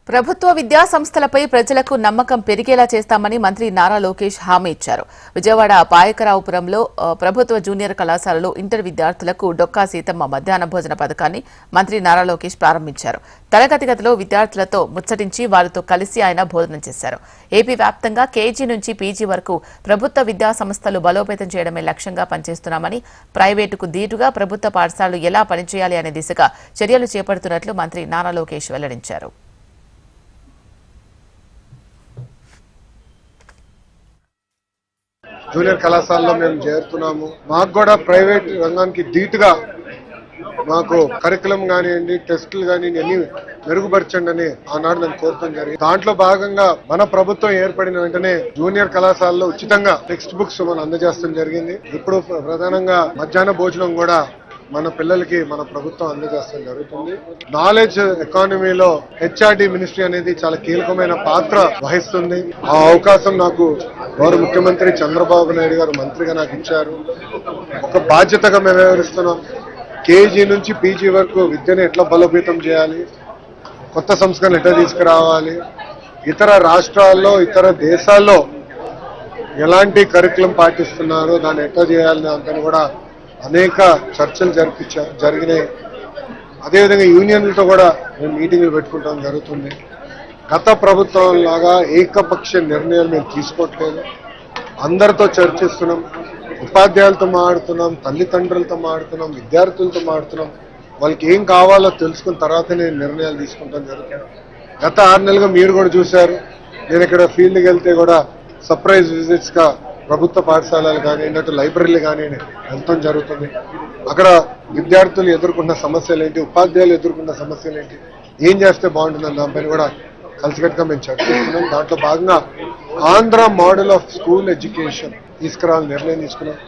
ప్రభుత్వ విద్యా సంస్థలపై ప్రజలకు నమ్మకం పెరిగేలా చేస్తామని మంత్రి నారా లోకేష్ హామీ ఇచ్చారు. విజయవాడ పాయకరావుపురంలో ప్రభుత్వ జూనియర్ కళాశాలలో ఇంటర్ విద్యార్థులకు డొక్కా సీతమ్మ మధ్యాహ్న భోజన పథకాన్ని మంత్రి నారా లోకేష్ ప్రారంభించారు. తరగతి గదిలో విద్యార్థులతో ముచ్చటించి వారితో కలిసి ఆయన భోజనం చేశారు. ఏపీ వ్యాప్తంగా కేజీ నుంచి పీజీ వరకు ప్రభుత్వ విద్యా సంస్థలు బలోపేతం చేయడమే లక్ష్యంగా పనిచేస్తున్నామని, ప్రైవేటుకు దీటుగా ప్రభుత్వ పాఠశాలలు ఎలా పనిచేయాలి అనే దిశగా చర్యలు చేపడుతున్నట్లు మంత్రి నారా లోకేష్ వెల్లడించారు. జూనియర్ కళాశాలలో మేము చేరుతున్నాము. మాకు కూడా ప్రైవేట్ రంగానికి ధీటుగా మాకు కరికులం కానివ్వండి, టెస్టులు కానివ్వండి అన్ని మెరుగుపరచండి అని ఆనాడు నేను కోరటం జరిగింది. దాంట్లో భాగంగా మన ప్రభుత్వం ఏర్పడిన వెంటనే జూనియర్ కళాశాలలో ఉచితంగా టెక్స్ట్ బుక్స్ మనం అందజేస్తాం జరిగింది. ఇప్పుడు ప్రధానంగా మధ్యాహ్న భోజనం కూడా మన పిల్లలకి మన ప్రభుత్వం అందజేస్తాం జరుగుతుంది. నాలెడ్జ్ ఎకానమీలో హెచ్ఆర్డి మినిస్ట్రీ అనేది చాలా కీలకమైన పాత్ర వహిస్తుంది. ఆ అవకాశం నాకు గౌరవ ముఖ్యమంత్రి చంద్రబాబు నాయుడు గారు మంత్రిగా నాకు ఇచ్చారు. ఒక బాధ్యతగా మేము వ్యవహరిస్తున్నాం. కేజీ నుంచి పీజీ వరకు విద్యను ఎట్లా బలోపేతం చేయాలి, కొత్త సంస్కరణలు ఎట్లా తీసుకురావాలి, ఇతర రాష్ట్రాల్లో ఇతర దేశాల్లో ఎలాంటి కరికులం పాటిస్తున్నారో దాన్ని ఎట్లా చేయాలని అంతా కూడా అనేక చర్చలు జరిగినాయి. అదేవిధంగా యూనియన్లతో కూడా మేము మీటింగ్లు పెట్టుకుంటాం జరుగుతుంది. గత ప్రభుత్వం లాగా ఏకపక్ష నిర్ణయాలు మేము తీసుకోవట్లేదు. అందరితో చర్చిస్తున్నాం, ఉపాధ్యాయులతో మాట్లాడుతున్నాం, తల్లిదండ్రులతో మాట్లాడుతున్నాం, విద్యార్థులతో మాట్లాడుతున్నాం. వాళ్ళకి ఏం కావాలో తెలుసుకున్న తర్వాతనే నిర్ణయాలు తీసుకుంటాం జరుగుతుంది. గత 6 నెలలుగా మీరు కూడా చూశారు. నేను ఇక్కడ ఫీల్డ్కి వెళ్తే కూడా సర్ప్రైజ్ విజిట్స్గా ప్రభుత్వ పాఠశాలలు కానివ్వండి, అటు లైబ్రరీలు కానివ్వండి వెళ్తాం జరుగుతుంది. అక్కడ విద్యార్థులు ఎదుర్కొన్న సమస్యలు ఏంటి, ఉపాధ్యాయులు ఎదుర్కొన్న సమస్యలు ఏంటి, ఏం చేస్తే బాగుంటుందని దానిపైన కూడా కలిసికట్టుగా మేము చర్చిస్తున్నాం. దాంట్లో భాగంగా Andhra model of school education తీసుకురావాలని నిర్ణయం తీసుకున్నాం.